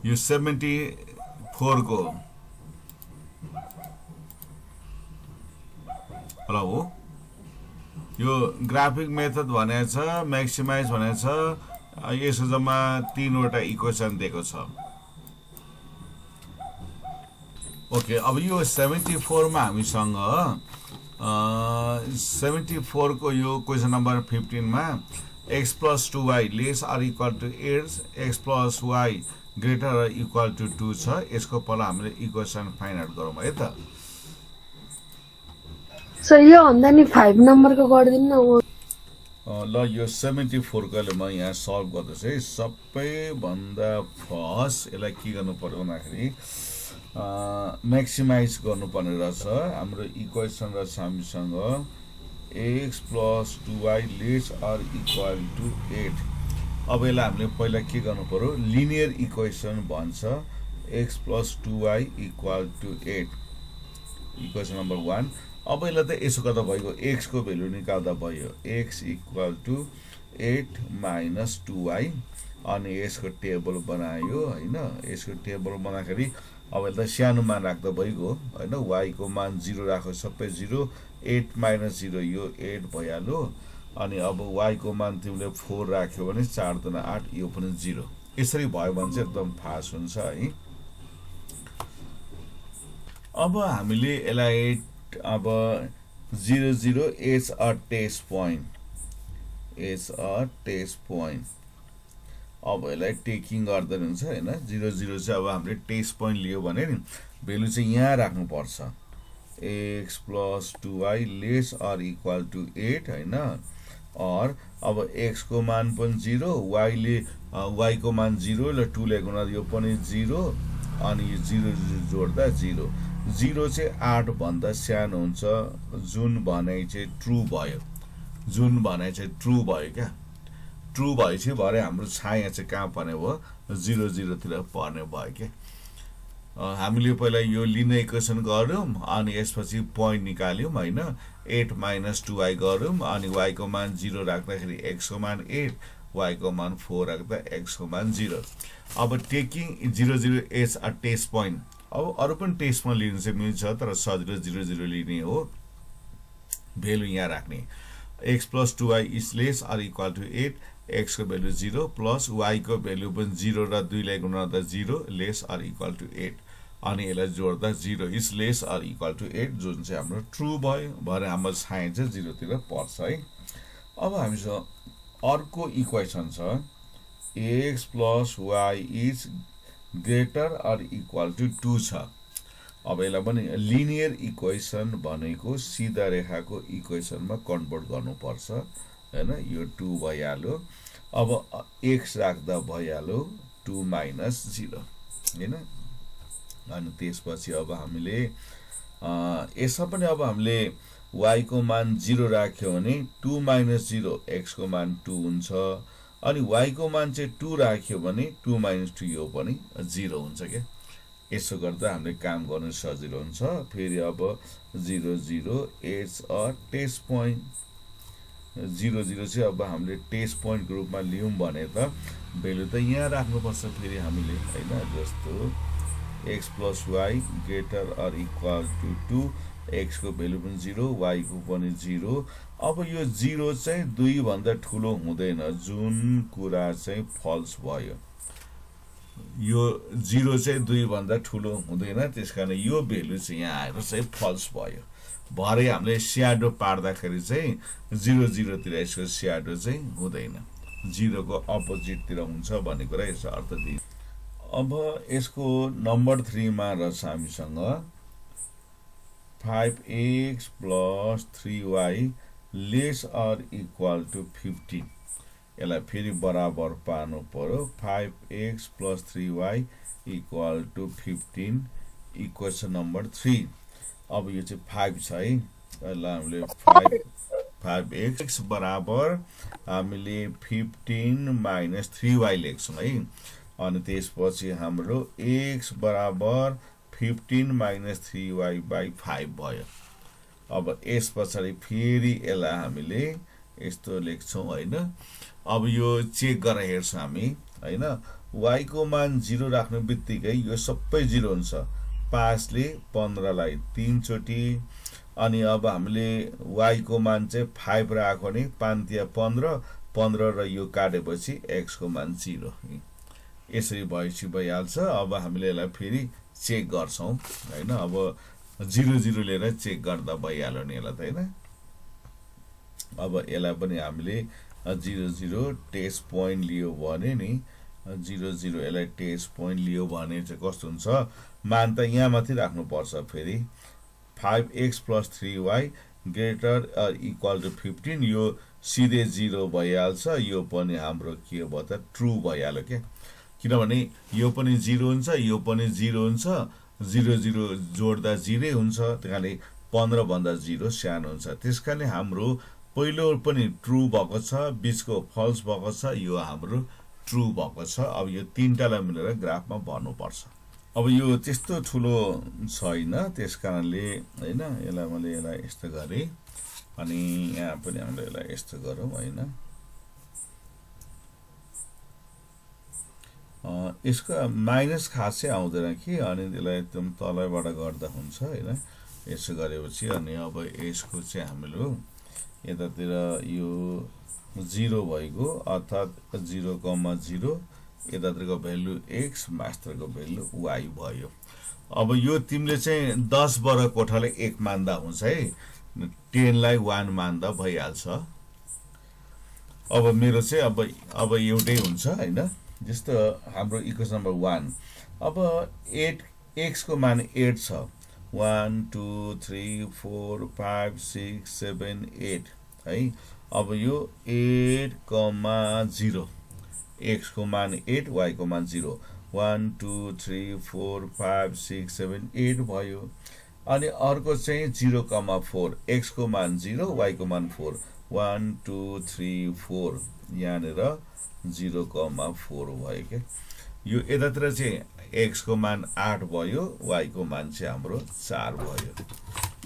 यो 74 को हेलो हो यो ग्राफिक मेथड भनेको छ म्याक्सिमाइज भनेको छ यसो जम्मा 3 वटा इक्वेसन दिएको छ ओके अब यो 74 मा हामीसँग 74 को यो क्वेशन नम्बर 15 मा x plus 2y less or equal to 8 x plus y greater or equal to 2 छ यसको पहिला हामीले इक्वेसन फाइन्ड आउट गरौँ है त सर यो भन्दा नि 5 नम्बरको गर्दिन न ल यो 74 को ले म यहाँ सल्भ गर्दैछु है सबैभन्दा फर्स्ट यसलाई के गर्नु पर्यो भन्दाखेरि म्याक्सिमाइज गर्नुपर्ने रहेछ हाम्रो इक्वेसन रहेछ हामीसँग x plus 2y less or equal to 8 अब यसलाई हामीले पहिला के गर्नु पर्यो लिनियर इक्वेसन भन्छ x plus 2y equal to 8 equation number 1 अब यसलाई त यसो गर्दा भयो x को भ्यालु निकाल्दा भयो x equal to 8 minus 2y अनि यसको टेबल बनायो हैन यसको टेबल बनाखेरि अब यसलाई सानो मान राख्दा भइगयो हैन y को मान 0 राख्यो सबै 0 8 minus 0 यो 8 भइहाल्यो अनि अब y को मान तिमीले 4 राख्यो भने 4 दुना 8 यो पनि 0 यसरी भयो भने चाहिँ एकदम फास्ट हुन्छ है अब हामीले यसलाई अब 0 0 is a test point अब यसलाई टेकिङ गर्दै हुन्छ हैन 0 0 चाहिँ अब हामीले टेस्ट पोइन्ट लियो भने नि भ्यालु चाहिँ यहाँ राख्नु पर्छ x plus 2y less or equal to 8 हैन और अब x को मान पनि 0 y ले y को मान 0 ल 2 ले गुणा यो पनि 0 अनि यो 0 जोड्दा 0 0 चाहिँ 8 भन्दा सानो हुन्छ जुन भनाइ चाहिँ ट्रु भयो जुन भनाइ चाहिँ ट्रु भयो क्या ट्रु भएपछि भरे हाम्रो छाया चाहिँ कहाँ पर्ने भयो 0 0 तिर पर्ने भयो के हामीले पहिला यो लिनियर इक्वेसन गर्यौं अनि यसपछि पोइन्ट निकाल्यौं हैन 8 minus 2y गर्यौं अनि y को मान 0 राख्दाखेरि x को मान 8 y को मान 4 राख्दा x को मान 0 अब taking 0 0 as a test point अब अरु पनि टेस्ट पोइन्ट लिनु चाहिँ मिल्छ तर सजिलो 0 0 लिने हो भ्यालु यहाँ राख्ने x plus 2y is less or equal to 8 x को भ्यालु 0 प्लस y को भ्यालु पनि 0 र 2 लाई गुणाउँदा 0 लेस अर इक्वल टु 8 अनि यसलाई जोड्दा 0 is less or equal to 8 जुन चाहिँ हाम्रो ट्रु भयो भरे हाम्रो साइन चाहिँ 0 तिर पर्छ है अब हामीसँग अर्को इक्वेसन छ x plus y is greater or equal to 2 छ अब यसलाई पनि लिनियर इक्वेसन भनेको सीधा रेखाको इक्वेसनमा कन्भर्ट गर्नुपर्छ हैन यो 2 भइहाल्यो अब x राख्दा भइहाल्यो 2 minus 0 हैन अनि त्यसपछि अब हामीले यसमा पनि अब हामीले y को मान 0 राख्यो भने 2 minus 0 x को मान 2 हुन्छ अनि y को मान चाहिँ 2 राख्यो भने 2 minus 2 यो पनि 0 हुन्छ के यसो गर्दा हामीले काम गर्न सजिलो हुन्छ फेरि अब 0 0 एज अ टेस्ट पोइन्ट 0 0 चाहिँ अब हामीले टेस्ट पोइन्ट को रूपमा लियौं भने त भ्यालु त यहाँ राख्नु पर्छ फेरि हामीले हैन जस्तो x plus y greater or equal to 2 x को भ्यालु पनि 0 y को पनि 0 अब यो 0 चाहिँ 2 भन्दा ठूलो हुँदैन जुन कुरा चाहिँ फल्स भयो यो 0 चाहिँ 2 भन्दा ठूलो हुँदैन त्यसकारण यो भ्यालु चाहिँ यहाँ आएर चाहिँ फल्स भयो भरे हामीले स्याडो पार्दाखेरि चाहिँ 0 0 तिर यसको स्याडो चाहिँ हुँदैन 0 को अपोजिट तिर हुन्छ भन्ने कुरा यसो अर्थ दिन्छ अब यसको नम्बर 3 मा रहेछ हामीसँग 5x plus 3y less or equal to 15 यसलाई फेरि बराबर पार्नु पर्यो 5x plus 3y equal to 15 equation number 3 अब यो चाहिँ 5 छ है यसलाई हामीले 5x बराबर हामीले 15 minus 3y लेख्छौं है अनि त्यसपछि हाम्रो x बराबर 15 minus 3y by 5 भयो अब यस पछाडी फेरि यसलाई हामीले यस्तो लेख्छौं हैन अब यो चेक गरेर हेर्छौं हामी हैन y को मान 0 राख्नु बित्तिकै यो सबै 0 हुन्छ। 5 ले 15 लाई 3 चोटी, अनि अब हामीले y को मान चाहिँ 5 राख्यो भने 5 तिया 15, 15 र यो काटेपछि x को मान 0। यसरी भइहाल्छ। अब हामीले यसलाई फेरि चेक गर्छौं हैन। अब 0 0 लिएर चेक गर्दा भइहाल्यो नि यसलाई त हैन। अब यसलाई पनि हामीले 0 0 टेस्ट पोइन्ट लियो भने नि 0 0 यसलाई टेस्ट पोइन्ट लियो भने चाहिँ कस्तो हुन्छ, मान त यहाँ माथि राख्नु पर्छ। फेरि 5x + 3y > = 15, यो सिधै 0 भइहाल्छ। यो पनि हाम्रो के भयो त ट्रु भइहाल्यो के, किनभने यो पनि 0 हुन्छ, यो पनि 0 हुन्छ, 0 0 जोड्दा 0 हुन्छ। त्यसकारणले 15 भन्दा 0 सानो हुन्छ। त्यसकारणले हाम्रो पहिलो पनि ट्रु भएको छ, बीचको फल्स भएको छ, यो हाम्रो ट्रु भएको छ। अब यो तीनटालाई मिलेर ग्राफमा भर्नु पर्छ। अब यो त्यस्तो ठुलो छैन, त्यसकारणले हैन यसलाई मैले यस्तो गरे, अनि यहाँ पनि हामीले यसलाई यस्तो गरौँ हैन। यसको माइनस खासै आउँदैन कि, अनि त्यसलाई एकदम तलैबाट गर्दा हुन्छ हैन। यसो गरेपछि अनि अब यसको चाहिँ हामीले यतातिर यो 0 भएको, अर्थात् 0,0, यतातिरको भ्यालु x, मास्टरको भ्यालु y भयो। अब यो तिमीले चाहिँ 10 वर्ग कोठाले 1 मान्दा हुन्छ है, 10 लाई 1 मान्दा भइहाल्छ। अब मेरो चाहिँ अब एउटै हुन्छ हैन। जस्तो हाम्रो इक्वेसन नम्बर 1, अब 8 x को मान 8 छ। 1 2 3 4 5 6 7 8 है। अब यो 8,0, x को मान 8, y को मान 0, 1 2 3 4 5 6 7 8 भयो। अनि अर्को चाहिँ 0,4, x को मान 0, y को मान 4, 1 2 3 4, यहाँनिर 0,4 भयो के। यो यतातिर चाहिँ x को मान 8 भयो, y को मान चाहिँ हाम्रो 4 भयो।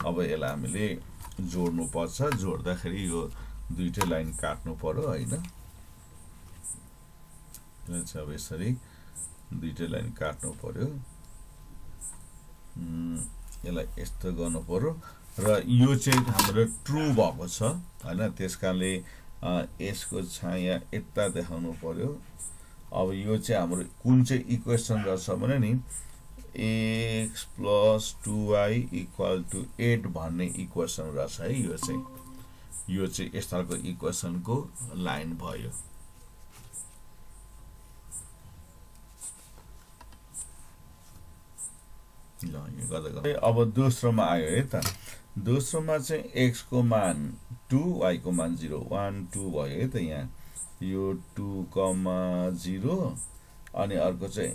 अब यसलाई हामीले जोड्नु पर्छ। जोड्दाखेरि यो दुईटै लाइन काट्नु पर्यो हैन। अब यसरी दुईटै लाइन काट्नु पर्यो। यसलाई यस्तो गर्नु पर्यो र यो चाहिँ हाम्रो ट्रु भएको छ हैन। त्यसकारणले यसको छाया यता देखाउनु पर्यो। अब यो चाहिँ हाम्रो कुन चाहिँ इक्वेसन रहेछ भने नि x + 2y = 8 भन्ने इक्वेसन रहेछ है। यो चाहिँ यस खालको इक्वेसनको लाइन भयो। ल यो गर्दा अब दोस्रोमा आयो है त। दोस्रोमा चाहिँ x को मान 2, y को मान 0, 1 2 भयो है त। यहाँ यो 2,0, अनि अर्को चाहिँ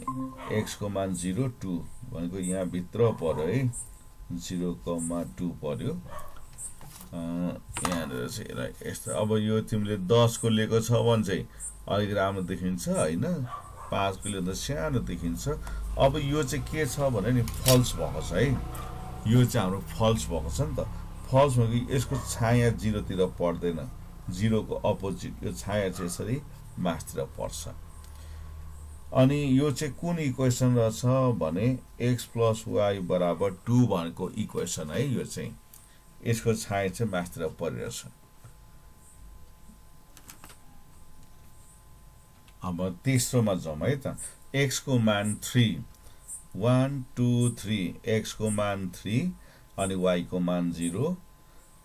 x को मान 0 2 भनेको यहाँ भित्र पर्यो है, 0,2 पर्यो। यहाँनिर चाहिँ यसलाई यस्तो। अब यो तिमीले 10 को लिएको छ भने चाहिँ अलिक राम्रो देखिन्छ हैन, 5 को लिँदा सानो देखिन्छ। अब यो चाहिँ के छ भने नि फल्स भएको छ है। यो चाहिँ हाम्रो फल्स भएको छ नि त। फल्स भनेको यसको छाया 0 तिर पर्दैन, 0 को अपोजिट यो छाया चाहिँ यसरी मास्तिर पर्छ। अनि यो चाहिँ कुन इक्वेसन रहेछ भने x + y = 2 भनेको इक्वेसन है। यो चाहिँ यसको छाया चाहिँ मास्तिर परिरहेछ। अब तेस्रोमा जाउँ है त। x को मान 3, 1 2 3, x को मान 3 अनि y को मान 0,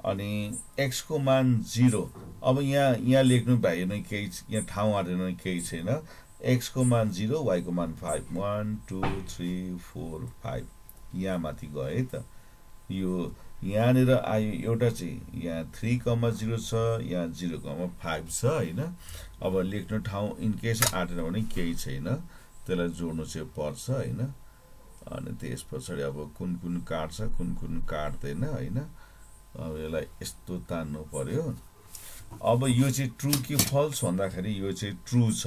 अनि x को मान 0। अब यहाँ लेख्नु भएन केही, यहाँ ठाउँ हालेन केही छैन। x को मान 0, y को मान 5, 1 2 3 4 5, यहाँ माथि गयो है त। यो यहाँनिर आयो एउटा चाहिँ यहाँ 3,0 छ, यहाँ 0,5 छ हैन। अब लेख्नु ठाउँ इनकेस आटेन भने केही छैन, त्यसलाई जोड्नु चाहिँ पर्छ हैन। अनि त्यस पछाडि अब कुन कुन काट्छ कुन कुन काट्दैन हैन। अब यसलाई यस्तो तान्नु पर्यो। अब यो चाहिँ ट्रु कि फल्स भन्दाखेरि यो चाहिँ ट्रु छ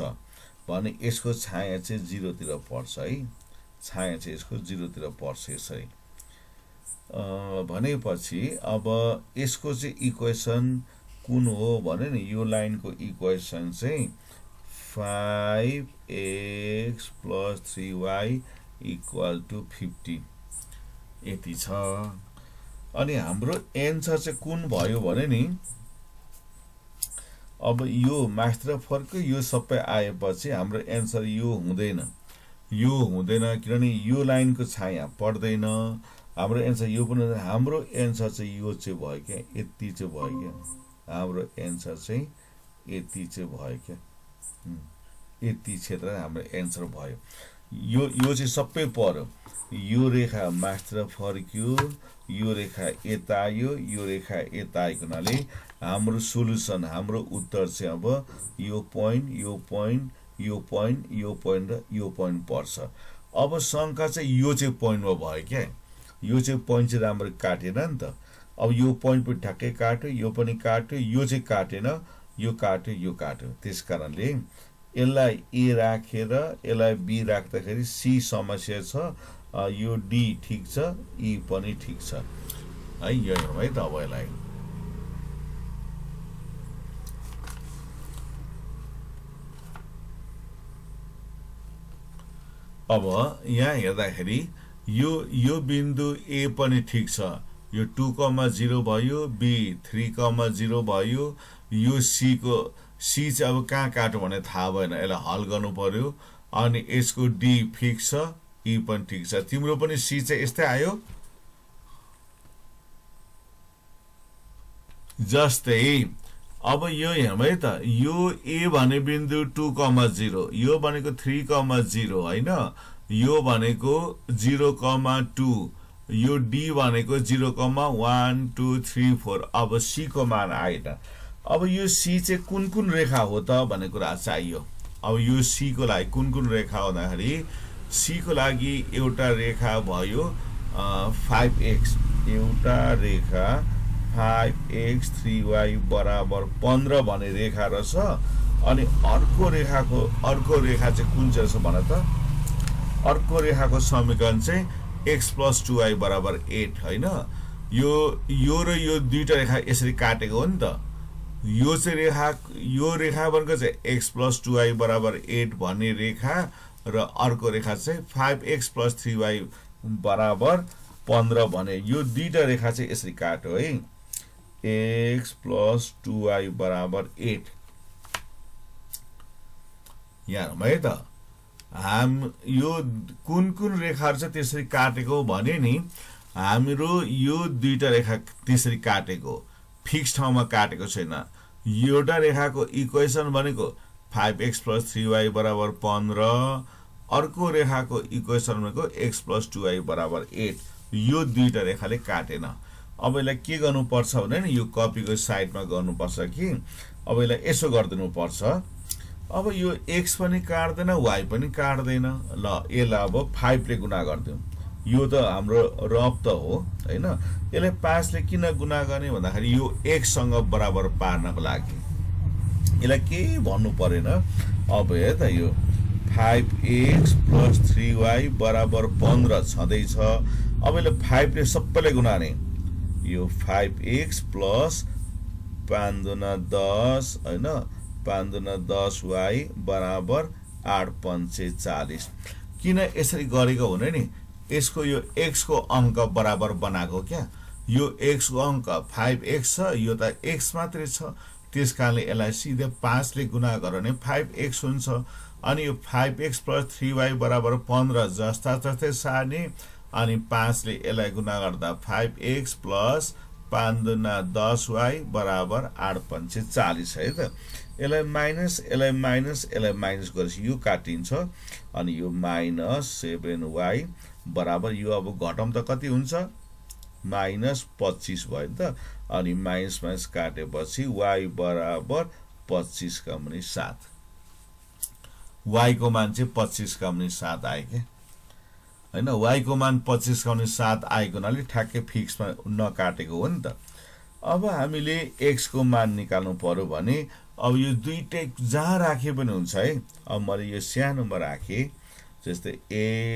भने यसको छाया चाहिँ 0 तिर पर्छ है। छाया चाहिँ यसको 0 तिर पर्छ यसरी। भनेपछि अब यसको चाहिँ इक्वेसन कुन हो भने नि यो लाइनको इक्वेसन चाहिँ 5x + 3y = 50 यति छ। अनि हाम्रो एन्सर चाहिँ कुन भयो भने नि अब यो मास्टर फर्क यो सबै आएपछि हाम्रो एन्सर यो हुँदैन किनभने यो लाइनको छाया पर्दैन। हाम्रो एन्सर यो पनि हाम्रो एन्सर चाहिँ यो चाहिँ भयो क्या, यति चाहिँ भयो क्या। हाम्रो एन्सर चाहिँ यति चाहिँ भयो क्या, यति क्षेत्र हाम्रो एन्सर भयो। यो चाहिँ सबै पर्यो। यो रेखा मास्टर फर्क्यो, यो रेखा यता आयो, यो रेखा यता आएको हुनाले हाम्रो सोलुसन हाम्रो उत्तर चाहिँ अब यो पोइन्ट यो पोइन्ट यो पोइन्ट यो पोइन्ट र यो पोइन्ट पर्छ। अब शङ्का चाहिँ यो चाहिँ पोइन्टमा भयो क्या, यो चाहिँ पोइन्ट चाहिँ राम्रो काटेन नि त। अब यो पोइन्ट पनि ठ्याक्कै काट्यो, यो पनि काट्यो, यो चाहिँ काटेन, यो काट्यो, यो काट्यो। त्यस कारणले यसलाई ए राखेर यसलाई बी राख्दाखेरि सी समस्या छ, यो डी ठिक छ, ई पनि ठिक छ है। यो हेरौँ है त अब यसलाई। अब यहाँ हेर्दाखेरि यो बिन्दु ए पनि ठिक छ, यो 2,0 भयो, बी 3,0 भयो। यो सी चाहिँ अब कहाँ काट्यो भने थाहा भएन, यसलाई हल गर्नु पर्यो। अनि यसको डी फिक्स छ, ई पनि ठिक छ। तिम्रो पनि सी चाहिँ यस्तै आयो। जस्तै अब यो हेरौँ है त, यो ए भने बिन्दु 2,0, यो भनेको 3,0 होइन, यो भनेको 0,2, यो डी भनेको 0,1 2 3 4। अब सी को मान आएन। अब यो सी चाहिँ कुन कुन रेखा हो त भन्ने कुरा चाहियो। अब यो सी को लागि कुन कुन रेखा भन्दाखेरि सी को लागि एउटा रेखा भयो 5x, एउटा रेखा 5x 3y = 15 भन्ने रेखा रहेछ। अनि अर्को रेखा चाहिँ कुन चाहिँ रहेछ भन त। अर्को रेखाको समीकरण चाहिँ x + 2y = 8 होइन। यो र यो दुईटा रेखा यसरी काटेको हो नि त। यो रेखा भनेको चाहिँ x + 2y = 8 भन्ने रेखा र अर्को रेखा चाहिँ 5x + 3y = 15 भने यो दुईटा रेखा चाहिँ यसरी काट्यो है, x + 2y = 8। यहाँ है त यो कुन कुन रेखाहरू चाहिँ त्यसरी काटेको भने नि हाम्रो यो दुईटा रेखा त्यसरी काटेको, फिक्स ठाउँमा काटेको छैन। एउटा रेखाको इक्वेसन भनेको 5x + 3y = 15, अर्को रेखाको इक्वेसन भनेको x + 2y = 8। यो दुईटा रेखाले काटेन। अब यसलाई के गर्नुपर्छ भने नि यो कपीको साइडमा गर्नुपर्छ कि अब यसलाई यसो गरिदिनु पर्छ। अब यो x पनि काट्दैन, y पनि काट्दैन। ल यसलाई अब 5 ले गुणा गरिदिउँ। यो त हाम्रो रफ त हो हैन। यसलाई 5 ले किन गुणा गर्ने भन्दाखेरि यो x सँग बराबर पार्नको लागि यसलाई केही भन्नु परेन। अब हेर त यो 5x + 3y = 15 छँदैछ। अब यसलाई 5 ले सबैले गुणाने, यो 5x + 5 दूना 10 हैन, 5 दूना 10y = 8 पंचे 40। किन यसरी गरेको भने नि यसको यो x को अंक बराबर बनाएको क्या। यो x को अंक 5x छ, यो त x मात्रै छ। त्यसकारणले यसलाई सिधै 5 ले गुणा गर्यो भने 5x हुन्छ। अनि यो 5x + 3y = 15 जस्ता जस्तै सार्ने। अनि 5 ले यसलाई गुणा गर्दा 5x + 5 दूना 10y = 8 पंचे 40 है त। यसलाई माइनस गरेपछि यो काटिन्छ। अनि यो -7y बराबर यो अब घटाउँ त कति हुन्छ, -25 भयो नि त। अनि माइनस काटेपछि y = 25,7। y को मान चाहिँ 25,7 आयो के हैन। y को मान 25,7 आएको हुनाले ठ्याक्कै फिक्समा नकाटेको हो नि त। अब हामीले x को मान निकाल्नु पर्यो भने अब यो दुईटै जहाँ राखे पनि हुन्छ है। अब मैले यो सानोमा राखे, जस्तै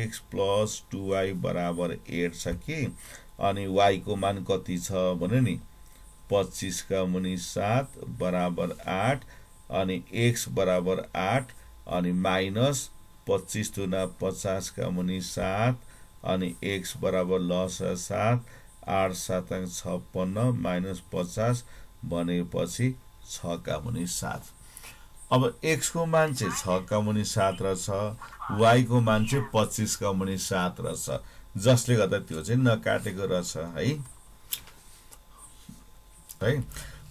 x + 2y = 8 छ कि। अनि y को मान कति छ भने नि 25,7 = 8। अनि x = 8 अनि माइनस 25 दुना 50 का मुनि 7 अनि x बराबर लसा 7 8 7 56 माइनस 50 भनेपछि 6 का मुनि 7। अब x को मान चाहिँ 6 का मुनि 7 रहेछ, y को मान चाहिँ 25 का मुनि 7 रहेछ, जसले गर्दा त्यो चाहिँ नकाटेको रहेछ है।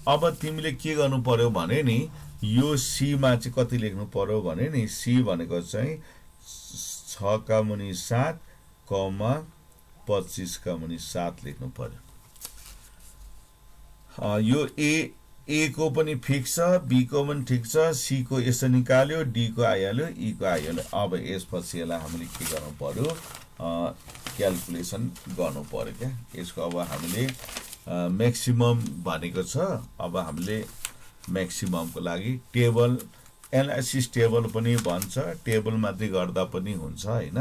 अब तिमीले के गर्नु पर्यो भने नि यो c मा चाहिँ कति लेख्नु पर्यो भने नि c भनेको चाहिँ 6 का मुनि 7 कमा 25 का मुनि 7 लेख्नु पर्यो। यो ए को पनि फिक्स छ, बी को पनि ठिक छ, सी को यसो निकाल्यो, डी को आइहाल्यो, ई को आइहाल्यो। अब यसपछि यसलाई हामीले के गर्नु पर्यो, क्याल्कुलेसन गर्नु पर्यो क्या। यसको अब हामीले म्याक्सिमम भनेको छ। अब हामीले म्याक्सिममको लागि टेबल एनालाइसिस टेबल पनि भन्छ, टेबल मात्रै गर्दा पनि हुन्छ हैन।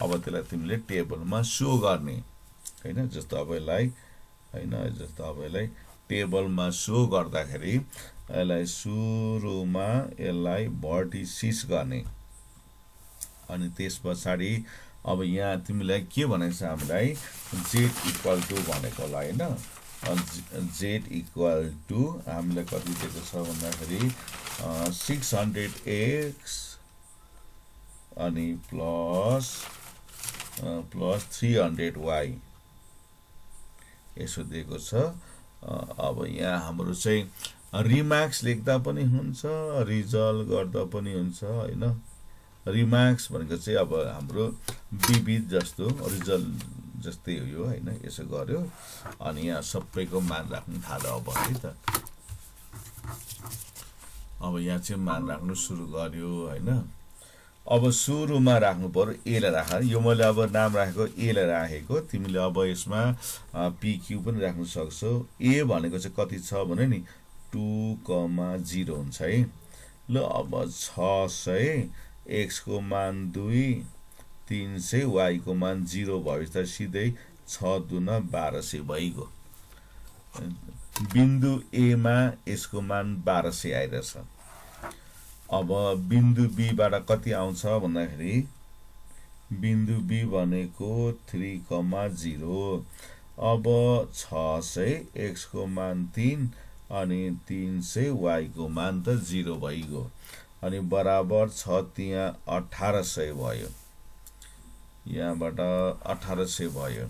अब त्यसलाई तिमीले टेबलमा सो गर्ने हैन। जस्तो अब यसलाई हैन, जस्तो अब यसलाई टेबलमा सो गर्दाखेरि यसलाई सुरुमा यसलाई भर्टिसिस गर्ने, अनि त्यसपछि अब यहाँ तिमीलाई के भनेको छ हामीलाई z इक्वल टु भनेकोलाई हैन। z इक्वल टु हामीलाई कति दिएको छ भन्दाखेरि 600x अनि प्लस 300y यसो दिएको छ। अब यहाँ हाम्रो चाहिँ रिमार्क्स लेख्दा पनि हुन्छ, रिजल्ट गर्दा पनि हुन्छ हैन। रिमार्क्स भनेको चाहिँ अब हाम्रो विविध जस्तो रिजल्ट जस्तै हो यो हैन। यसो गर्यो अनि यहाँ सबैको मान राख्नु थाल्यो अब है त। अब यहाँ चाहिँ मान राख्नु सुरु गर्यो हैन। अब सुरुमा राख्नु पर्यो ए लाई राख। यो मैले अब नाम राखेको ए लाई राखेको, तिमीले अब यसमा PQ पनि राख्न सक्छौ। ए भनेको चाहिँ कति छ भने नि 2,0 हुन्छ है। ल अब 600 x को मान 2, 300 y को मान 0 भएपछि सिधै 6 दुना 1200 भइगयो। बिन्दु ए मा यसको मान 1200 आइरहेछ। अब बिन्दु बी बाट कति आउँछ भन्दाखेरि बिन्दु बी भनेको 3,0। अब 600 x को मान 3 अनि 300 y को मान त 0 भइगयो, अनि बराबर 6 त्यहाँ 1800 भयो। यहाँबाट 1800 भयो।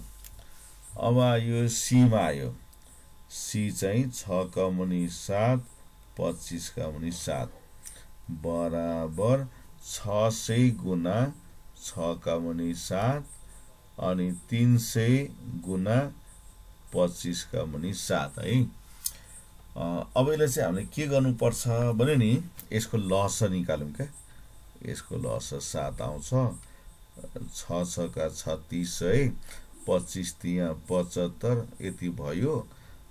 अब यो सी मा आयो। सी चाहिँ 6 का मुनि 7 25 का मुनि 7 बराबर 600 गुना 6 का मुनि 7 अनि 300 गुना 25 का मुनि 7 है। अब यसलाई चाहिँ हामीले के गर्नुपर्छ भने नि यसको लस निकालौँ क्या। यसको लस 7 आउँछ, 6 6 का 36 है, 25 त्यहाँ 75 यति भयो।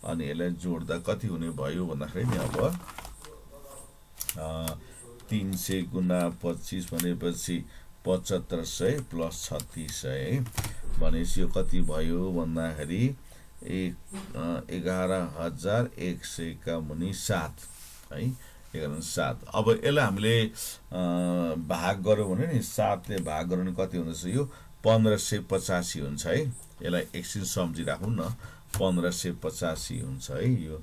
अनि यसलाई जोड्दा कति हुने भयो भन्दाखेरि नि अब 300 गुना 25 भनेपछि 7500 प्लस 3600 है। भनेपछि यो कति भयो भन्दाखेरि 11,100 का मुनि 7 है। 11,700। अब यसलाई हामीले भाग गर्यो भने नि 7 ले भाग गर्यो भने कति हुँदैछ, यो 1585 हुन्छ है। यसलाई एकछिन सम्झिराखौँ न, 1585 हुन्छ है। यो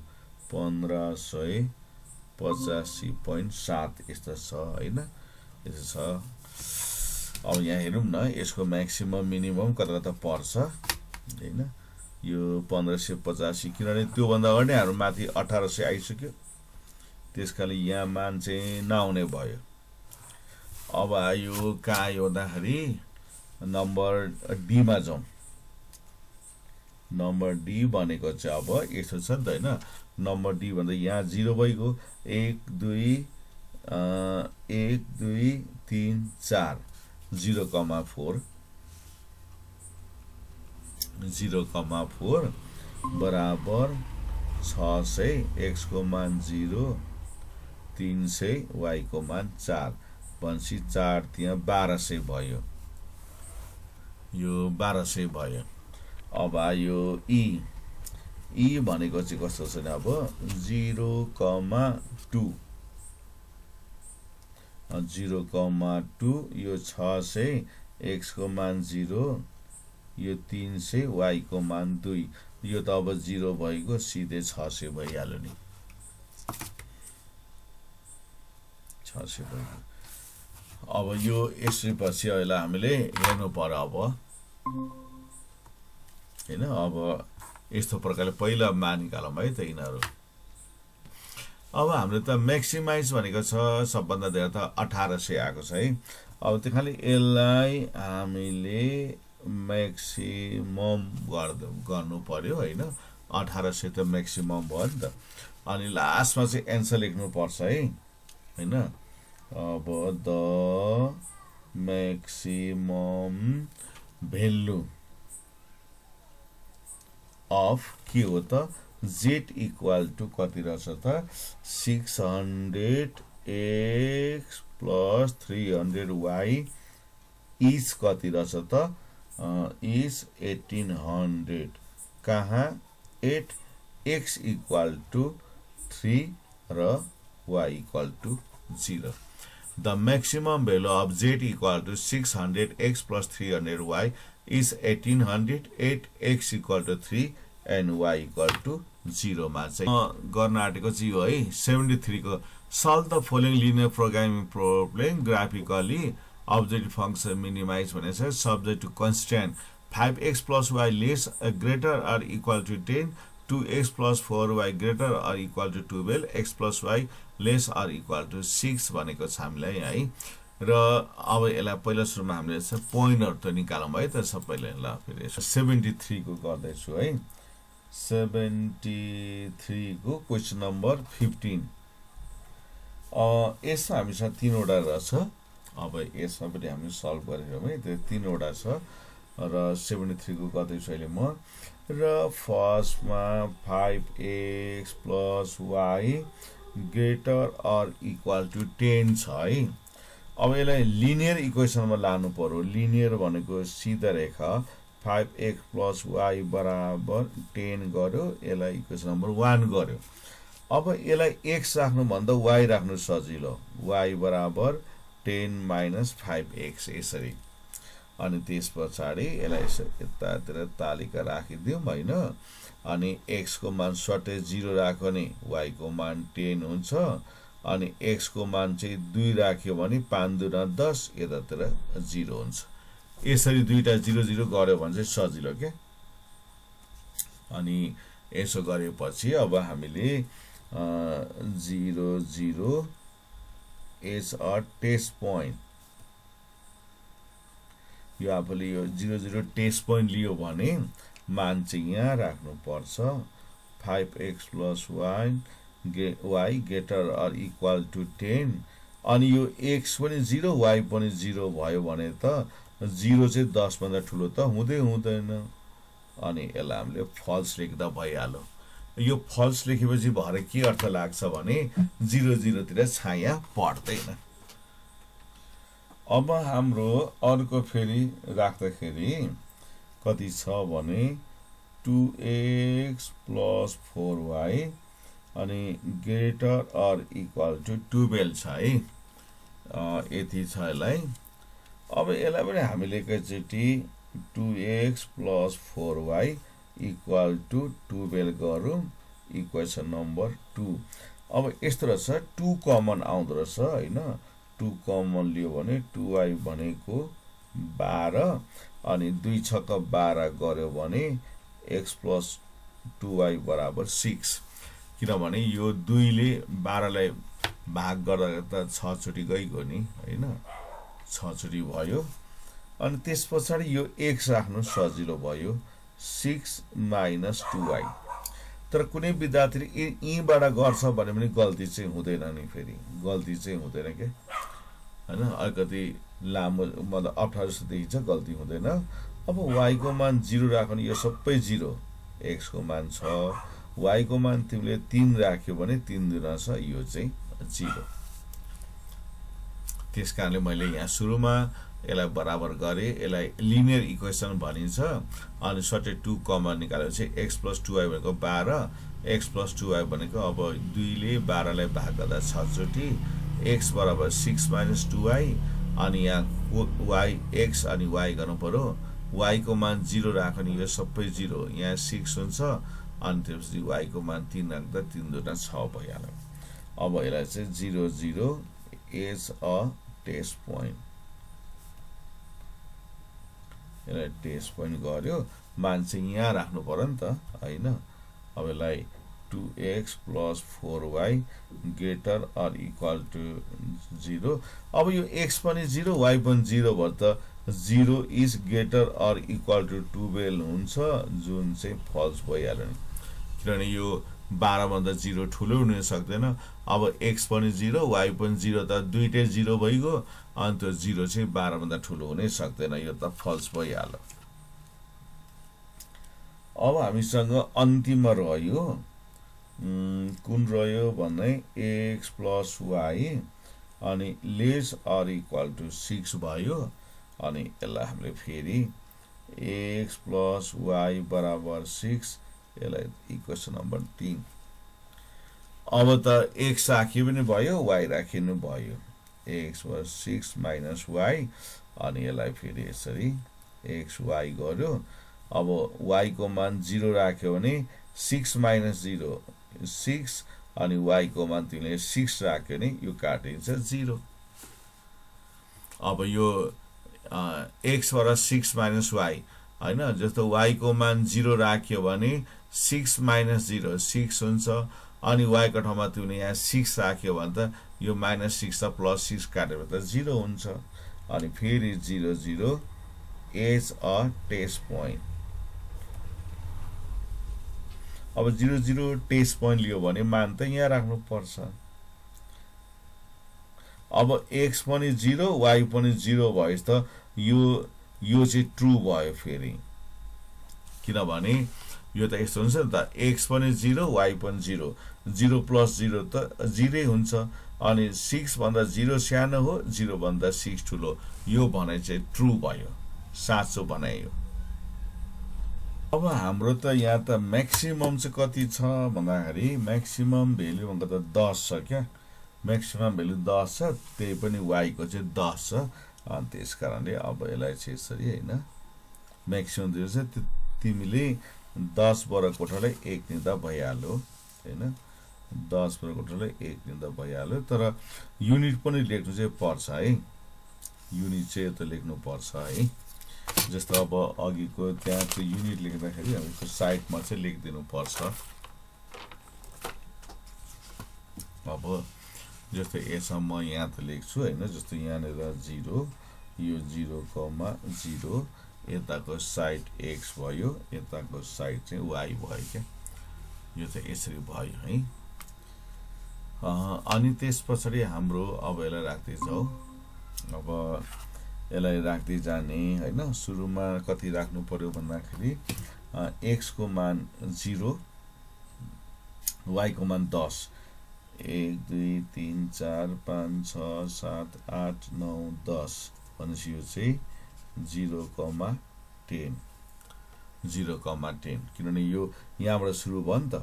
1585.7 यस्तो छ हैन, यस्तो छ। अब यहाँ हेरौँ न यसको म्याक्सिमम मिनिमम कता कता पर्छ हैन। यो 1585 किनभने त्यो भन्दा अगाडि हाम्रो माथि 1800 आइसक्यो, त्यसकारण यहाँ मान चाहिँ नआउने भयो। अब आयो कहाँ आयो भन्दाखेरि नम्बर डी मा जाउँ। नम्बर डी भनेको चाहिँ अब यस्तो छ नि त हैन। नम्बर डी भन्दा यहाँ 0 भइगयो। 1 2 3 4 0,4 0,4 बराबर 600 x को मान 0, 300 y को मान 4 भनेपछि 4 त्यहाँ 1200 भयो। यो 1200 भयो। अब आयो ई। ई भनेको चाहिँ कस्तो छ भने अब 0,2 0,2 यो 600 x को मान 0 यो 300 y को मान 2 यो त अब 0 भएको सिधै 600 भइहाल्यो नि 600 भयो अब यो यसै पछि अहिले हामीले हेर्नु पर्यो अब हैन अब यस्तो प्रकारले पहिला मान निकालौँ है त यिनीहरू अब हामीले त म्याक्सिमाइज भनेको छ सबभन्दा धेरै त 1800 आएको छ है अब त्यो खाली यसलाई हामीले म्याक्सिमम गर्नु पर्यो हैन 1800 त म्याक्सिमम भयो नि त अनि लास्टमा चाहिँ एन्सर लेख्नु पर्छ है हैन अब द म्याक्सिमम भ्यालु अफ के हो त z इक्वल टु कति रहेछ त 600x प्लस 300y इज कति रहेछ त इज 1800 कहाँ 8x इक्वल टु 3 र y equal to 0 The maximum value of z equal to 600x plus 300y is 1800 8x equal to 3 and y equal to 0 मा चाहिँ गर्न आँटेको चाहिँ यो है 73 को solve the following linear programming problem graphically objective function minimize भनेछ subject to constant 5x plus y less greater or equal to 10 2x plus 4y greater or equal to 12 x plus y less or equal to 6 भनेको छ हामीलाई है र अब यसलाई पहिला सुरुमा हामीले पोइन्टहरु त निकालौँ है त सबैले ल फेरि 73 को गर्दै छु है 73 को क्वेशन नम्बर 15 यसमा हामीसँग तीनवटा रहेछ अब यसमा पनि हामी सल्भ गरेरौँ है त्यो तीनवटा छ र 73 को गर्दै छु अहिले म र फर्स्टमा 5x plus y greater or equal to 10 छ है अब यसलाई लिनियर इक्वेसनमा लानु पर्यो लिनियर भनेको सीधा रेखा 5x plus y बराबर 10 गर्यो यसलाई इक्वेसन नम्बर 1 गर्यो अब यसलाई x राख्नु भन्दा y राख्नु सजिलो y बराबर 10 minus 5x यसरी अनि त्यसपछि यसलाई यतातिर तालिका राखिदिउँ हैन अनि x को मान सट्टै 0 राख्यो भने y को मान 10 हुन्छ अनि x को मान चाहिँ 2 राख्यो भने 5 दुना 10 यतातिर 0 हुन्छ यसरी दुईटा 0 0 गर्यो भने चाहिँ सजिलो के अनि यसो गरेपछि अब हामीले 0 0 is a test point यो आफूले यो 0 0 टेस्ट पोइन्ट लियो भने मान चाहिँ यहाँ राख्नु पर्छ 5x plus y greater or equal to 10 अनि यो x पनि 0 y पनि 0 भयो भने त 0 चाहिँ 10 भन्दा ठुलो त हुँदैन अनि यसलाई हामीले फल्स लेख्दा भइहाल्यो यो फल्स लेखेपछि भरे के अर्थ लाग्छ भने 0 0 तिर छाया पर्दैन अब हाम्रो अर्को फेरि राख्दाखेरि कति छ भने 2x plus 4y अनि greater or equal to 12 छ है यति छ यसलाई अब यसलाई पनि हामीले एकैचोटी 2x plus 4y equal to 12 गरौँ इक्वेसन नम्बर 2 अब यस्तो रहेछ 2 कमन आउँदो रहेछ हैन 2 कमन लियो भने 2y भनेको 12 अनि 2 6 12 गर्यो भने x plus 2y बराबर 6 किनभने यो 2 ले 12 लाई भाग गर्दा त 6 चोटी गइगयो नि हैन 6 चोटी भयो अनि त्यसपछि यो x राख्नु सजिलो भयो 6 minus 2y तर कुनै विद्यार्थीले यीबाट गर्छ भने पनि गल्ती चाहिँ हुँदैन नि फेरि गल्ती चाहिँ हुँदैन के हैन अलिकति लामो मतलब अप्ठ्यारो जस्तो देखिन्छ गल्ती हुँदैन अब y को मान 0 राख्नु यो सबै 0 x को मान 6 y को मान तिमीले 3 राख्यो भने 3 दुना छ यो चाहिँ 0 त्यसकारणले मैले यहाँ सुरुमा यसलाई बराबर गरे यसलाई लिनियर इक्वेसन भनिन्छ अनि सट्टै 2 कमन निकालेपछि x plus 2y भनेको 12 x plus 2y भनेको अब 2 ले 12 लाई भाग गर्दा 6 चोटी x बराबर 6 माइनस 2y अनि यहाँ y x अनि y गर्नु पर्यो y को मान 0 राख्ने यो सबै 0 यहाँ 6 हुन्छ अनि त्यसपछि y को मान 3 राख्दा 3 दुना 6 भइहाल्यो अब यसलाई चाहिँ 0 0 is a test point यसलाई टेस्ट पोइन्ट गर्यो मान चाहिँ यहाँ राख्नु पर्यो नि त हैन अब यसलाई 2x plus 4y greater or equal to 0 अब यो x पनि 0 y पनि 0 भयो त 0 is greater or equal to 12 हुन्छ जुन चाहिँ फल्स भइहाल्यो नि किनभने यो 12 भन्दा 0 ठुलो हुन सक्दैन अब x पनि 0 y पनि 0 त दुईटै 0 भइगयो अनि त्यो 0 चाहिँ 12 भन्दा ठुलो हुनै सक्दैन यो त फल्स भइहाल्यो अब हामीसँग अन्तिममा रह्यो कुन रह्यो भन्ने x plus y अनि लेस अर इक्वल टु 6 भयो अनि यसलाई हामीले फेरि x plus y बराबर 6 यसलाई इक्वेसन नम्बर 3 अब त x राखियो पनि भयो y राखिनु भयो x was 6 minus y अनि यसलाई फेरि यसरी x y गर्यो अब y को मान 0 राख्यो भने 6 minus 0 6 अनि y को मान तिमीले 6 राख्यो नि यो काटिन्छ 0 अब यो x बराबर 6 minus y हैन जस्तो y को मान 0 राख्यो भने 6 minus 0 6 हुन्छ अनि y को ठाउँमा तिमीले यहाँ 6 राख्यो भने त यो -6 त +6 काटेर त 0 हुन्छ अनि फेरि 0 0 is a test point अब 0 0 टेस्ट पोइन्ट लियो भने मान त यहाँ राख्नु पर्छ अब x पनि 0 y पनि 0 भएछ त यो चाहिँ ट्रू भयो फेरि किनभने यो त यस्तो हुन्छ नि त x पनि 0 y पनि 0 0 plus 0 त 0 हुन्छ अनि 6 भन्दा 0 सानो हो 0 भन्दा 6 ठुलो यो भनाइ चाहिँ ट्रू भयो साँचो भनाइ हो अब हाम्रो त यहाँ त म्याक्सिमम चाहिँ कति छ भन्दाखेरि म्याक्सिमम भ्यालु भनेको त 10 छ क्या म्याक्सिमम भ्यालु 10 छ त्यही पनि y को चाहिँ 10 छ अनि त्यसकारणले अब यसलाई चाहिँ यसरी हैन म्याक्सिमम दियो चाहिँ तिमीले 10 वर्ग कोठालाई 1 लिँदा भइहाल्यो हैन 10 वर्ग कोठालाई 1 लिँदा भइहाल्यो तर युनिट पनि लेख्नु चाहिँ पर्छ है युनिट चाहिँ त लेख्नु पर्छ है जस्तो अब अघिको त्यहाँ चाहिँ युनिट लेख्दाखेरि हामीको साइडमा चाहिँ लेखिदिनु पर्छ अब जस्तो यसम्म यहाँ त लेख्छु हैन जस्तो यहाँनेर 0 यो 0,0 यताको साइड x भयो यताको साइड चाहिँ y भयो क्या यो चाहिँ यसरी भयो है अनि त्यसपछि हाम्रो अब यसलाई राख्दै जाऊ अब यसलाई राख्दै जाने हैन सुरुमा कति राख्नु पर्यो भन्दाखेरि x को मान 0 y को मान 10 1 2 3 4 5 6 7 8 9 10 भनेपछि यो चाहिँ 0,10 0,10 किनभने यो यहाँबाट सुरु भयो नि त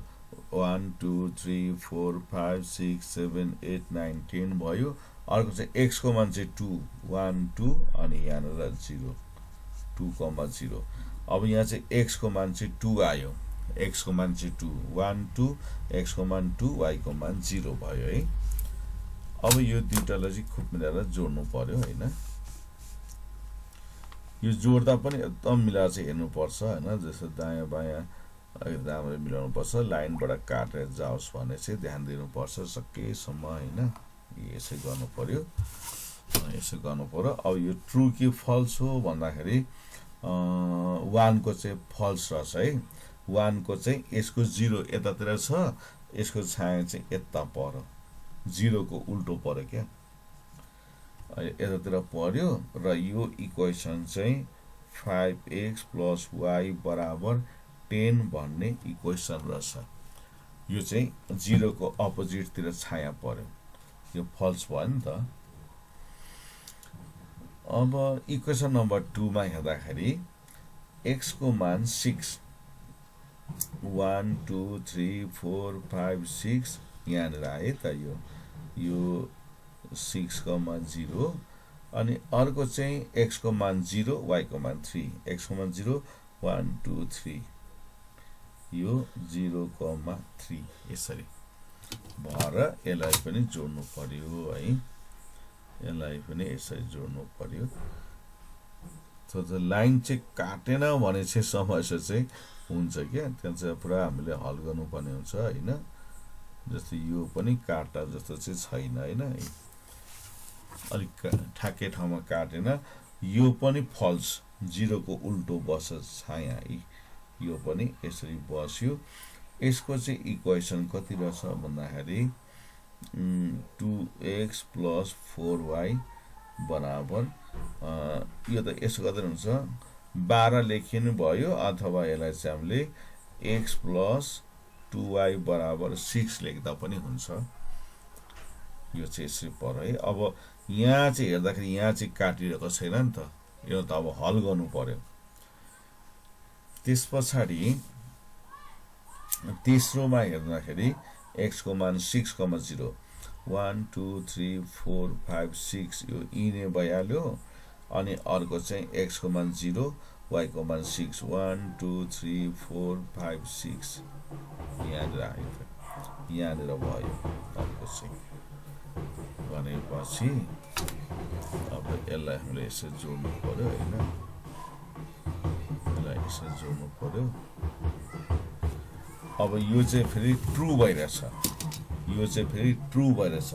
1 2 3 4 5 6 7 8 9 10 भयो अर्को चाहिँ x को मान चाहिँ 2 1 2 अनि यहाँ 0 2,0 अब यहाँ चाहिँ x को मान चाहिँ 2 आयो x को मान चाहिँ 2 1 2 x को मान 2 y को मान 0 भयो है अब यो दुईटालाई चाहिँ खुब मिलाएर जोड्नु पर्यो हैन यो जोड्दा पनि एकदम मिलाएर चाहिँ हेर्नु पर्छ हैन जस्तो दायाँ बायाँ राम्ररी मिलाउनु पर्छ लाइनबाट काटेर जाओस् भने चाहिँ ध्यान दिनु पर्छ सकेसम्म हैन यसै गर्नु पर्यो यसै गर्नु पर्यो अब यो ट्रू कि फल्स हो भन्दाखेरि 1 को चाहिँ फल्स रहछ है 1 को चाहिँ यसको 0 यतातिर छ यसको छाया चाहिँ यता पर्यो 0 को उल्टो पर्यो क्या यतातिर पर्यो र यो इक्वेसन चाहिँ 5x plus y बराबर 10 भन्ने इक्वेसन रहेछ यो चाहिँ 0 को अपोजिट तिर छाया पर्यो यो फल्स भयो नि त अब इक्वेसन नम्बर 2 मा हेर्दाखेरि x को मान 6 1 2 3 4 5 6 यहाँ आए त यो 6,0 अनि अर्को चाहिँ x को मान 0 y को मान 3 x को मान 0 1 2 3 यो 0,3 यसरी भएर यसलाई पनि जोड्नु पर्यो है यसलाई पनि यसरी जोड्नु पर्यो त लाइन चाहिँ काटेन भने चाहिँ समस्या चाहिँ हुन्छ क्या त्यहाँ चाहिँ पुरा हामीले हल गर्नुपर्ने हुन्छ हैन जस्तै यो पनि काटा जस्तो चाहिँ छैन हैन अलिक ठ्याक्कै ठाउँमा काटेन यो पनि फल्स 0 को उल्टो बस्छ छाया है यो पनि यसरी बस्यो यसको चाहिँ इक्वेसन कति रहेछ भन्दाखेरि 2x + 4y बराबर यो त यसो गर्दा हुन्छ 12 लेखिनु भयो अथवा यसलाई चाहिँ हामीले x + 2y बराबर 6 लेख्दा पनि हुन्छ यो चाहिँ यसरी पर्यो है अब यहाँ चाहिँ हेर्दाखेरि यहाँ चाहिँ काटिरहेको छैन नि त यो त अब हल गर्नु पर्यो त्यसपछि तेस्रोमा हेर्दाखेरि x को मान 6,0 1 2 3 4 5 6 यो इने भइहाल्यो अनि अर्को चाहिँ x को मान 0 y को मान 6 1 2 3 4 5 6 यहाँनिर आयो यहाँनिर भयो अर्को चाहिँ भनेपछि अब यसलाई हामीले यसरी जोड्नु पर्यो हैन यसलाई यसरी जोड्नु पर्यो अब यो चाहिँ फेरि ट्रु भइरहेछ यो चाहिँ फेरि ट्रु भइरहेछ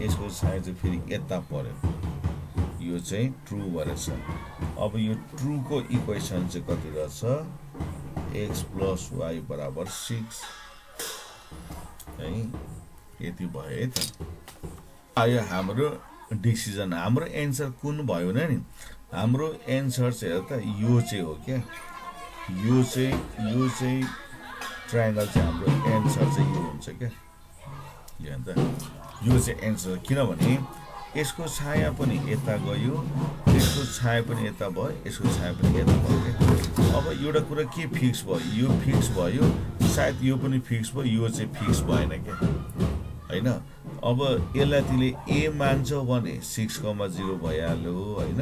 यसको साइन चाहिँ फेरि यता पर्यो यो चाहिँ ट्रु भइरहेछ अब यो ट्रु को इक्वेसन चाहिँ कति रहेछ x + y बराबर 6 है यति भयो है त आयो हाम्रो डिसिजन हाम्रो एन्सर कुन भयो नि हाम्रो एन्सर चाहिँ हेर त यो चाहिँ हो क्या यो चाहिँ ट्रायंगल चाहिँ हाम्रो एन्सर चाहिँ यो हुन्छ क्या यो अन्त यो चाहिँ एन्सर किनभने यसको छाया पनि यता गयो यसको छाया पनि यता भयो यसको छाया पनि यता भयो क्या अब एउटा कुरा के फिक्स भयो यो फिक्स भयो सायद यो पनि फिक्स भयो यो चाहिँ फिक्स भएन क्या हैन अब यसलाई तिमीले a मान्छौ भने 6,0 भइहाल्यो हैन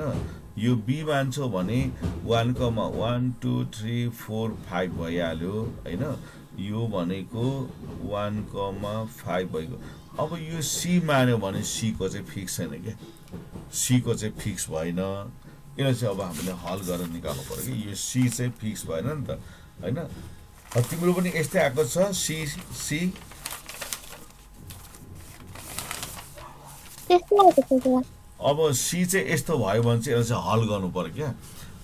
यो b मान्छौ भने 1,1 2 3 4 5 भइहाल्यो हैन यो भनेको 1,5 भइगयो अब यो c मान्यो भने c को चाहिँ फिक्स छैन क्या c को चाहिँ फिक्स भएन यसलाई चाहिँ अब हामीले हल गरेर निकाल्नु पर्यो कि यो c चाहिँ फिक्स भएन नि त हैन तिम्रो पनि यस्तै आएको छ c अब c चाहिँ यस्तो भयो भने चाहिँ यसलाई चाहिँ हल गर्नु पर्यो क्या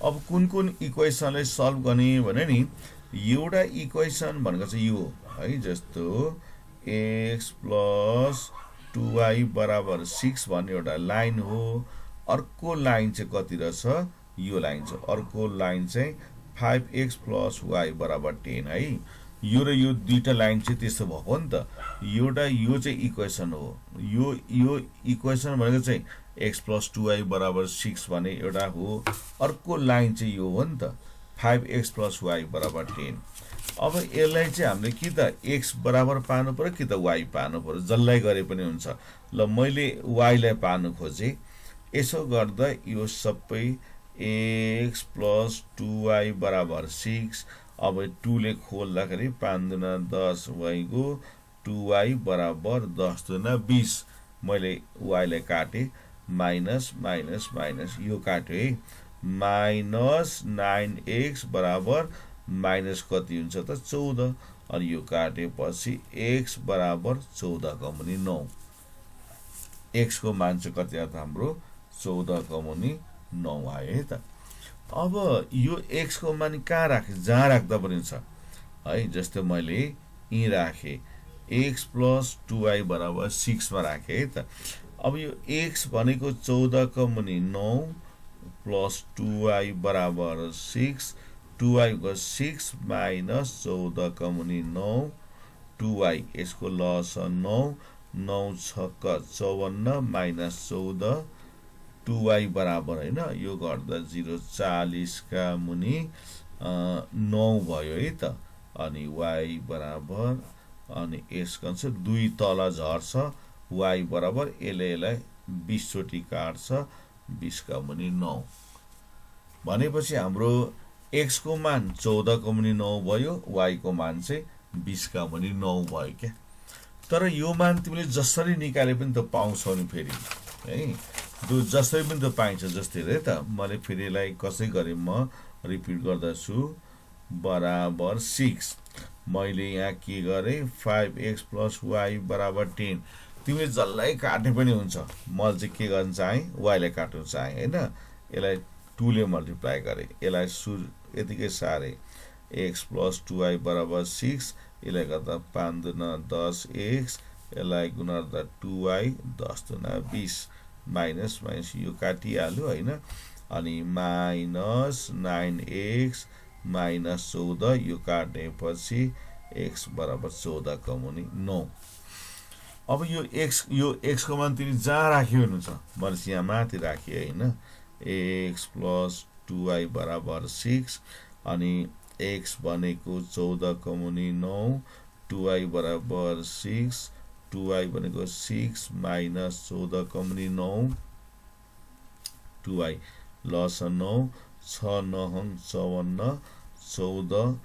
अब कुन कुन इक्वेसनलाई सल्भ गर्ने भने नि एउटा इक्वेसन भनेको चाहिँ यो है जस्तो x + 2y बराबर 6 भन्ने एउटा लाइन हो अर्को लाइन चाहिँ कति रहेछ यो लाइन छ अर्को लाइन चाहिँ 5x + y बराबर 10 है यो र यो दुईटा लाइन चाहिँ त्यस्तो भएको नि त एउटा यो चाहिँ इक्वेसन हो यो इक्वेसन भनेको चाहिँ x + 2y बराबर 6 भने एउटा हो अर्को लाइन चाहिँ यो हो नि त 5x + y बराबर 10 अब यसलाई चाहिँ हामीले कि त x बराबर पार्नु पर्यो कि त y पार्नु पर्यो जसलाई गरे पनि हुन्छ ल मैले y लाई पार्नु खोजे यसो गर्दा यो सबै x + 2y बराबर 6 अब 2 ले खोल्दाखेरि 5 दुना 10 भइगयो 2y बराबर 10 दुना 20 मैले y लाई काटे माइनस माइनस माइनस यो काट्यो है माइनस 9x बराबर माइनस कति हुन्छ त 14 अनि यो काटेपछि x बराबर 14 का मुनि 9 x को मान चाहिँ कति आयो त हाम्रो 14 का मुनि 9 आयो है त अब यो x को मान कहाँ राखे जहाँ राख्दा पनि छ है जस्तै मैले यही राखे x + 2y बराबर 6 मा राखे है त अब यो x भनेको 14 का मुनि 9 + 2y बराबर 6 2y को 6 माइनस 14 का मुनि 9 2y यसको लस 9 9 6 54 माइनस 14 2y बराबर हैन यो गर्दा 0 40 का मुनि 9 भयो है त अनि y बराबर अनि यसको चाहिँ 2 तल झर्छ y बराबर यसलाई 20 चोटि काट्छ 20 का मुनि 9 भनेपछि हाम्रो x को मान 14 को मुनि 9 भयो y को मान चाहिँ 20 का मुनि 9 भयो के तर यो मान तिमीले जसरी निकाले पनि त पाउँछौ नि फेरि है जो जसरी पनि त पाइन्छ जस्तै रे त मैले फेरि यसलाई कसै गरे म रिपिट गर्दछु बराबर 6 मैले यहाँ के गरे 5x + y बराबर 10 तिमीले जल्लै काट्ने पनि हुन्छ मैले चाहिँ के गर्न चाहे y लाई काट्न चाहे हैन यसलाई 2 ले मल्टिप्लाई गरे यसलाई यतिकै सारे x + 2y बराबर 6 यसलाई गर्दा 5 दुना 10x यसलाई गुणा गर्दा 2y 10 दुना 20 माइनस माइनस यो काटिहाल्यो हैन अनि माइनस 9x माइनस 14 यो काट्नेपछि x बराबर 14 का मुनि 9 अब यो x को मान तिमी जहाँ राख्यो हुनुहुन्छ मैले यहाँ माथि राखे हैन x + 2y बराबर 6 अनि x भनेको 14 का मुनि 9 2y बराबर 6 2y भनेको 6 माइनस 14 का मुनि 9 2y लस 9 6 9 54 14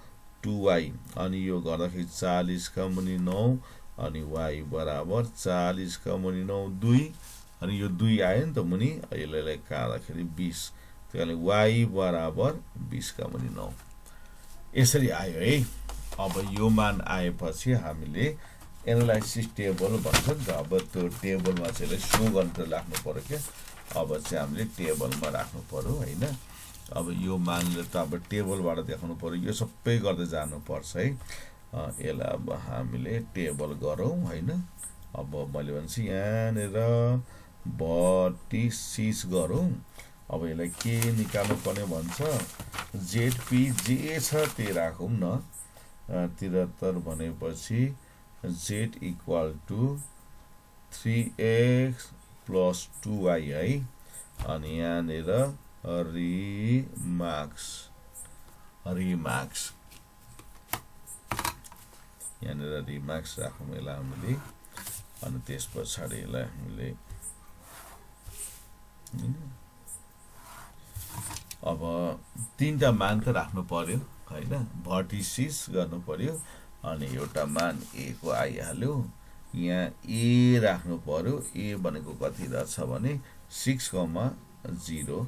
2y अनि यो गर्दाखेरि 40 का मुनि 9 अनि y बराबर 40 का मुनि 9 2 अनि यो 2 आयो नि त मुनि यसलाई काट्दाखेरि 20 त्यसैले y बराबर 20 का मुनि 9 यसरी आयो है अब यो मान आएपछि हामीले एनालाइसिस टेबल भन्छ नि त अब त्यो टेबलमा चाहिँ सो गर्न राख्नु पर्यो के अब चाहिँ हामीले टेबलमा राख्नु पर्यो हैन अब यो मानले त अब टेबलबाट देखाउनु पर्यो यो सबै गर्दै जानु पर्छ है यसलाई अब हामीले टेबल गरौँ हैन अब मैले भन्छु यहाँनेर 32 गरौँ अब यसलाई के निकाल्नु पर्ने भन्छ जेडपी जे छ त्यही राखौँ न 73 भनेपछि z = 3x + 2y है अनि यहाँनेर रिमार्क्स यहाँनेर रिमार्क्स राखौँ यसलाई हामीले अनि त्यस पछाडि यसलाई हामीले अब तीनटा मान त राख्नु पर्यो हैन भर्टिसिस गर्नु पर्यो अनि एउटा मान a को आइहाल्यो यहाँ a राख्नु पर्यो a भनेको कति रहेछ भने 6,0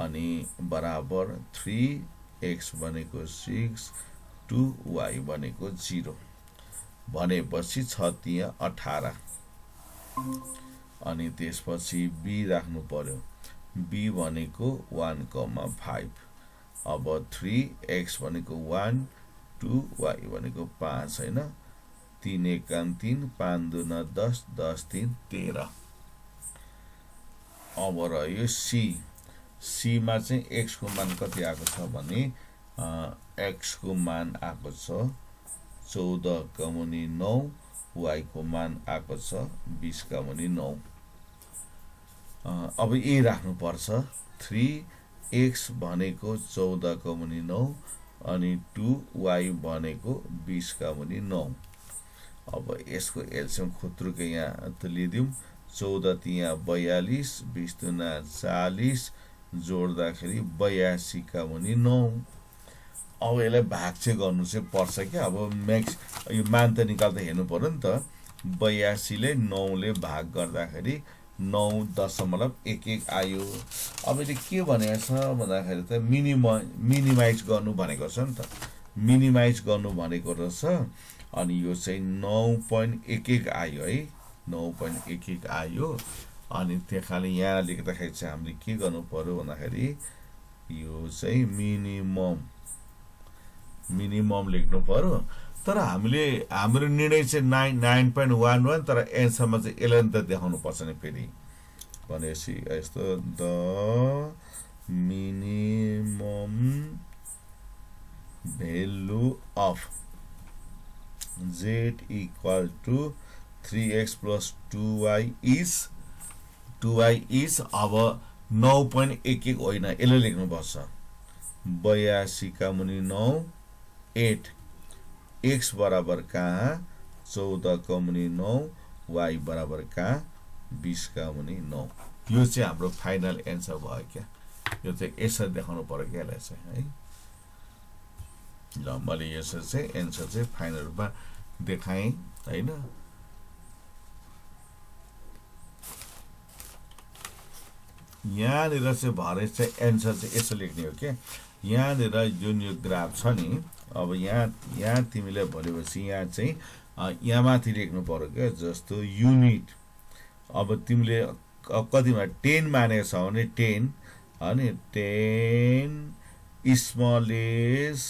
अनि बराबर 3x भनेको 6 2y भनेको 0 भनेपछि छ त्यहाँ 18 अनि त्यसपछि b राख्नु पर्यो b भनेको 1,5 अब 3x भनेको 1 2y भनेको 5 हैन 3 1 3 5 2 10 10 3 13 अब रह्यो c मा चाहिँ x को मान कति आएको छ भने x को मान आएको छ 14 का मुनि 9 y को मान आएको छ 20 का मुनि 9 अब a राख्नु पर्छ 3x भनेको 14 का मुनि 9 अनि 2y भनेको 20 का मुनि 9 अब यसको एलसीएम खुत्रुकै यहाँ त लिदियौं 14 त्यहाँ 42 20 दुना 40 जोड्दाखेरि 82 का मुनि 9 अब यसलाई भाग चाहिँ गर्नु चाहिँ पर्छ के अब मैक्स यो मान त निकाल्दा हेर्नु पर्यो नि त 82 ले 9 ले भाग गर्दाखेरि 9.11 आयो अब यसले के भनेको छ भन्दाखेरि त मिनिमाइज गर्नु भनेको छ नि त मिनिमाइज गर्नु भनेको रहेछ अनि यो चाहिँ 9.11 आयो है 9.11 आयो अनि त्यसैले यहाँ लेख्दाखेरि चाहिँ हामीले के गर्नु पर्यो भन्दाखेरि यो चाहिँ मिनिमम लेख्नु पर्यो तर हामीले हाम्रो निर्णय चाहिँ 9.11 तर एन्सरमा चाहिँ 11 त देखाउनु पर्छ नि फेरि भनेपछि यस्तो the minimum value of z = 3x + 2y is अब 9.11 होइन यसले लेख्नु पर्छ 82 का मुनि 9 8 x बराबर कहाँ 14 का मुनि 9 y बराबर कहाँ 20 का मुनि 9 यो चाहिँ हाम्रो फाइनल एन्सर भयो क्या यो चाहिँ यसरी देखाउनु पर्यो क्या यसलाई चाहिँ है ल मैले यसरी चाहिँ एन्सर चाहिँ फाइनल रूपमा देखाएँ हैन यहाँनिर चाहिँ भरे चाहिँ एन्सर चाहिँ यसो लेख्ने हो क्या यहाँनिर जुन यो ग्राफ छ नि अब यहाँ तिमीले भनेपछि यहाँ चाहिँ यहाँ माथि लेख्नु पर्यो क्या जस्तो युनिट अब तिमीले कतिमा 10 मानेको छ भने 10 अनि 10 smallest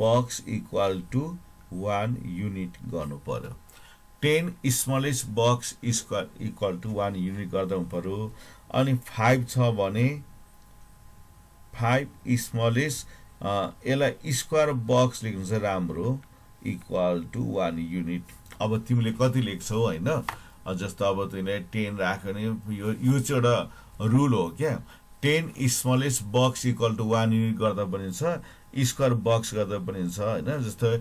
box equal to 1 unit गर्नु पर्यो 10 smallest box equal to 1 unit गर्दा पर्यो अनि 5 छ भने 5 स्मलेस्ट यसलाई स्क्वायर बक्स लेख्नु चाहिँ राम्रो इक्वल टु 1 युनिट अब तिमीले कति लेख्छौ हैन जस्तो अब तिमीले 10 राख्यो भने यो चाहिँ एउटा रुल हो क्या 10 smallest box equal to 1 unit गर्दा पनि छ स्क्वायर बक्स गर्दा पनि छ हैन जस्तो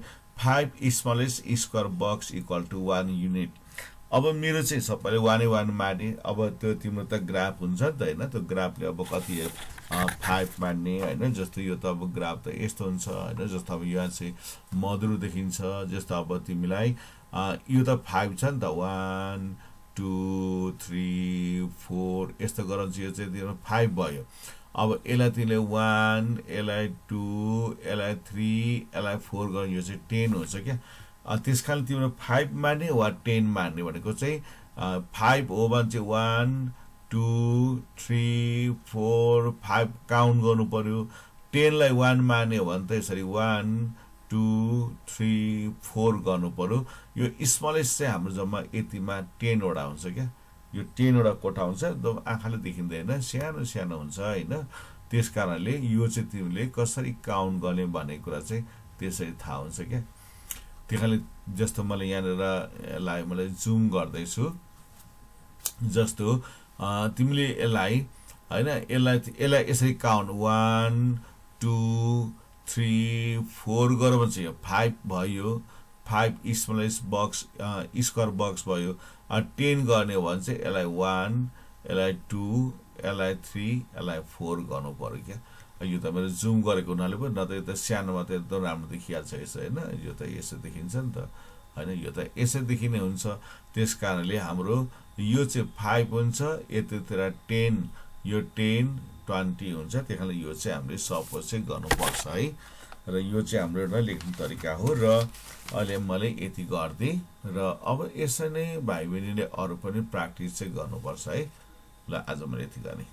5 smallest square box equal to 1 unit अब मेरो चाहिँ सबैले 1 माने अब त्यो तिम्रो त ग्राफ हुन्छ नि त हैन त्यो ग्राफले अब कति 5 मान्ने हैन जस्तो यो त अब ग्राफ त यस्तो हुन्छ हैन जस्तो अब यहाँ चाहिँ मधुरो देखिन्छ जस्तो अब तिमीलाई यो त 5 छ नि त 1 2 3 4 यस्तो गरौँ चाहिँ यो चाहिँ तिम्रो 5 भयो अब यसलाई तिमीले 1 यसलाई 2 यसलाई 3 यसलाई 4 गर्नु यो चाहिँ 10 हुन्छ क्या त्यसकारण तिम्रो 5 मान्ने वा 10 मान्ने भनेको चाहिँ 5 हो भने चाहिँ 1 2 3 4 5 काउन्ट गर्नु पर्यो 10 लाई 1 मान्ने हो भने त यसरी 1 2 3 4 गर्नु पर्यो यो स्मलेस्ट चाहिँ हाम्रो जम्मा यतिमा 10 वटा हुन्छ क्या यो 10 वटा कोठा हुन्छ त आँखाले देखिँदैन सानो सानो हुन्छ हैन त्यसकारणले यो चाहिँ तिमीले कसरी काउन्ट गर्ने भन्ने कुरा चाहिँ त्यसरी थाहा हुन्छ क्या त्यसैले जस्तो मैले यहाँनिर यसलाई मैले जुम गर्दैछु जस्तो तिमीले यसलाई हैन यसलाई यसरी काउन्ट 1 2 3 4 गरौ भने चाहिँ 5 भयो 5 स्मलेस्ट बक्स स्क्वायर बक्स भयो 10 गर्ने हो भने चाहिँ यसलाई 1 यसलाई 2 यसलाई 3 यसलाई 4 गर्नु पर्यो क्या यो त मैले जुम गरेको हुनाले पनि न त यो त सानोमा त एकदम राम्रो देखिहाल्छ यसो हैन यो त यसो देखिन्छ नि त हैन यो त यसो देखिने हुन्छ त्यसकारणले हाम्रो यो चाहिँ 5 हुन्छ यतितिर 10 यो 10 20 हुन्छ त्यसकारणले यो चाहिँ हामीले सपोज चाहिँ गर्नुपर्छ है र यो चाहिँ हाम्रो एउटा लेख्ने तरिका हो र अहिले मैले यति गर्दै र अब यसै नै भाइ बहिनीले अरु पनि प्र्याक्टिस चाहिँ गर्नुपर्छ है ल आज मैले यति गर्ने